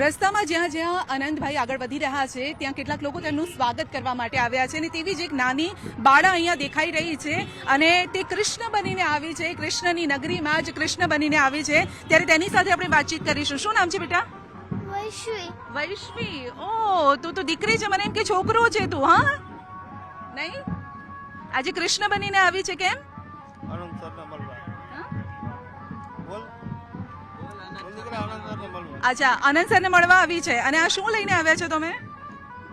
રસ્તામાં જ્યાં જ્યાં આનંદભાઈ આગળ વધી રહ્યા છે ત્યાં કેટલાક લોકો તેમનું સ્વાગત કરવા માટે આવ્યા છે અને તેવી જ એક નાની બાળા અહીંયા દેખાઈ રહી છે અને તે કૃષ્ણ બનીને આવી છે, કૃષ્ણની નગરીમાં જ કૃષ્ણ બનીને આવી છે. ત્યારે તેની સાથે આપણે વાતચીત કરીશું. શું નામ છે બેટા? વૈશ્વી. વૈશ્વી. ઓ, તું તો દીકરી છે, મને એમ કે છોકરો છે તું. હા, નહીં? આજે કૃષ્ણ બનીને આવી છે, કેમ? આનંદ સરને મળવા. બોલ. અચ્છા, આનંદ સરને મળવા આવી છે. અને આ શું લઈને આવ્યા છો તમે?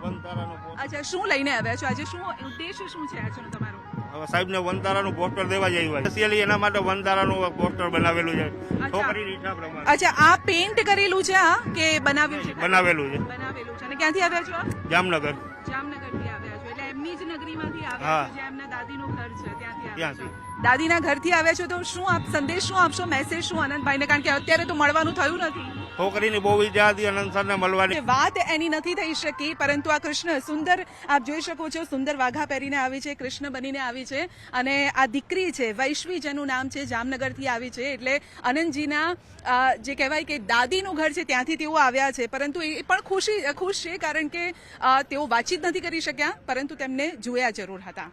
વનતારાનું પોસ્ટર. અચ્છા, શું લઈને આવ્યા છો આજે? શું ઉદ્દેશ્ય શું છે આજનો તમારો? હવે સાહેબને વનતારાનું પોસ્ટર દેવા જઈ હોય સ્પેશિયલી એના માટે વનતારાનું પોસ્ટર બનાવેલું છે. છોકરીની ઈચ્છા પ્રમાણે. અચ્છા, આ પેઇન્ટ કરેલું છે આ કે બનાવ્યું છે? બનાવેલું છે. બનાવેલું છે. અને ક્યાંથી આવ્યા છો? જામનગર. જામનગરથી આવ્યા છો. એટલે એમની જ નગરીમાંથી આવ્યા હા. છો, જ્યાં એમના દાદીનું ઘર છે ત્યાંથી આવ્યા છો. ત્યાંથી. દાદીના ઘરથી આવ્યા છો તો શું આપ સંદેશ શું આપશો, મેસેજ શું આનંદભાઈને? કારણ કે અત્યારે તો મળવાનું થયું નથી. છોકરીની બહુ ઈચ્છા હતી આનંદ સરને મળવાની. વાત એની નથી થઈ શકી, પરંતુ આ કૃષ્ણ સુંદર, આપ જોઈ શકો છો, સુંદર વાઘા પહેરીને આવી છે, કૃષ્ણ બનીને આવી છે. અને આ દીકરી છે વૈશ્વી, જેનું નામ છે, જામનગરથી આવી છે. એટલે આનંદજીના જે કહેવાય કે દાદીનું ઘર છે ત્યાંથી તેઓ આવ્યા છે. પરંતુ એ પણ ખુશ છે કારણ કે તેઓ વાતચીત નથી કરી શક્યા, પરંતુ તેમને જોયા જરૂર હતા.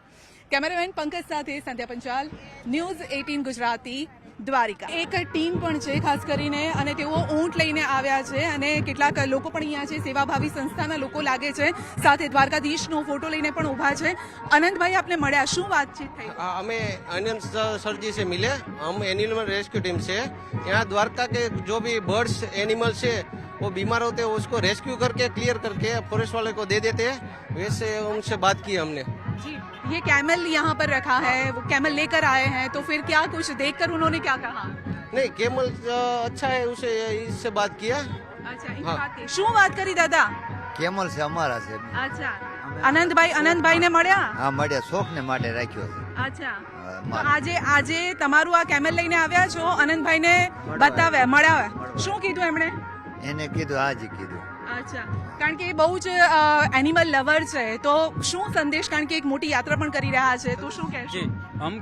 કેમેરામેન પંકજ સાથે સંધ્યા પંચાલ, ન્યૂઝ 18 ગુજરાતી, દ્વારિકા. એક ટીમ પણ છે ખાસ કરીને, અને તેઓ ઊંટ લઈને આવ્યા છે અને કેટલાક લોકો પણ અહીંયા છે, સેવાભાવી સંસ્થાના લોકો લાગે છે. સાથે દ્વારકાધીશનો ફોટો લઈને પણ ઊભા છે. આનંદભાઈ, આપને મળ્યા, શું વાતચીત થઈ? हमें आनंद सर जी से मिले. हम एनिमल रेस्क्यू टीम से यहाँ द्वारका के जो भी बर्ड्स एनिमल्स है वो बीमार होते हैं उसको रेस्क्यू करके क्लियर करके फॉरेस्ट वाले को दे देते हैं. वैसे उनसे बात की हमने. जी, ये कैमल यहाँ पर रखा है, वो कैमल लेकर आए हैं, तो फिर क्या कुछ देखकर उन्होंने क्या कहा? नहीं, केमल अच्छा है, उसे इससे बात किया. अच्छा, इस हाँ. बात की શું વાત કરી દાદા? કેમલ છે અમારા છે. અચ્છા, આનંદભાઈ ને મળ્યા? હા, મળ્યા. શોખ ને માટે રાખ્યો છે. અચ્છા, તો મારા. આજે તમારું આ કેમલ લઈને આવ્યા છો, આનંદભાઈ ને બતાવ્યા, મળ્યા. શું કીધું એમણે? એને કીધું, હાજી કીધું. અચ્છા, કારણ કે એ બહુ જ એનિમલ લવર છે, તો શું સંદેશ, કારણ કે એક મોટી યાત્રા પણ કરી રહ્યા છે, તો શું કહેશો? जी, हम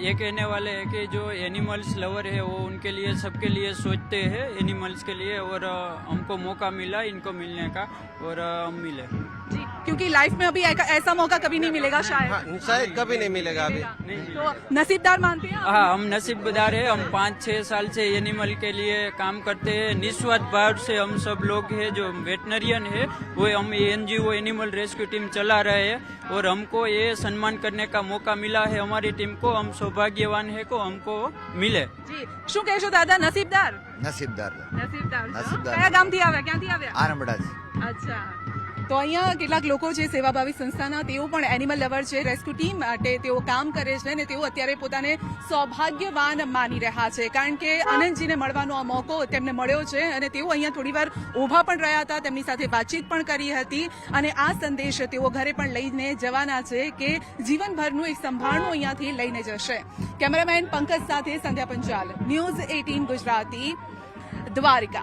ये कहने वाले हैं कि जो एनिमल्स लवर है वो उनके लिए सबके लिए सोचते हैं एनिमल्स के लिए, और हमको मौका मिला इनको मिलने का, और हम मिले. जी, क्योंकि लाइफ में अभी ऐसा मौका कभी नहीं मिलेगा शायद. हाँ, शायद कभी नहीं मिलेगा अभी. तो नसीबदार मानते हैं आप? हाँ, हम नसीबदार है. हम 5-6 साल से एनिमल के लिए काम करते हैं. निस्वार्थ भाव से हम सब लोग हैं जो वेटनरियन है, वो हम एनजीओ एनिमल रेस्क्यू टीम चला रहे हैं, और हमको ये सम्मान करने का मौका मिला है हमारी टीम को. हम सौभाग्यवान है को हमको मिले. જી, શું કહેશો દાદા? નસીબદાર. નસીબદાર. નસીબદાર. નસીબદાર. કયા ગામથી આવ્યા, ક્યાંથી આવ્યા? આરંભડા છે. અચ્છા, તો અહીંયા કેટલાક લોકો છે સેવાભાવી સંસ્થાના, તેઓ પણ એનિમલ લવર છે, રેસ્ક્યુ ટીમ માટે તેઓ કામ કરે છે અને તેઓ અત્યારે પોતાને સૌભાગ્યવાન માની રહ્યા છે કારણ કે આનંદજીને મળવાનો આ મોકો તેમને મળ્યો છે. અને તેઓ અહીંયા થોડી વાર ઊભા પણ રહ્યા હતા, તેમની સાથે વાતચીત પણ કરી હતી, અને આ સંદેશ તેઓ ઘરે પણ લઈને જવાના છે કે જીવનભરનું એક સંભાળનું અહીંયાથી લઈને જશે. કેમેરામેન પંકજ સાથે સંધ્યા પંચાલ, ન્યૂઝ 18 ગુજરાતી, દ્વારિકા.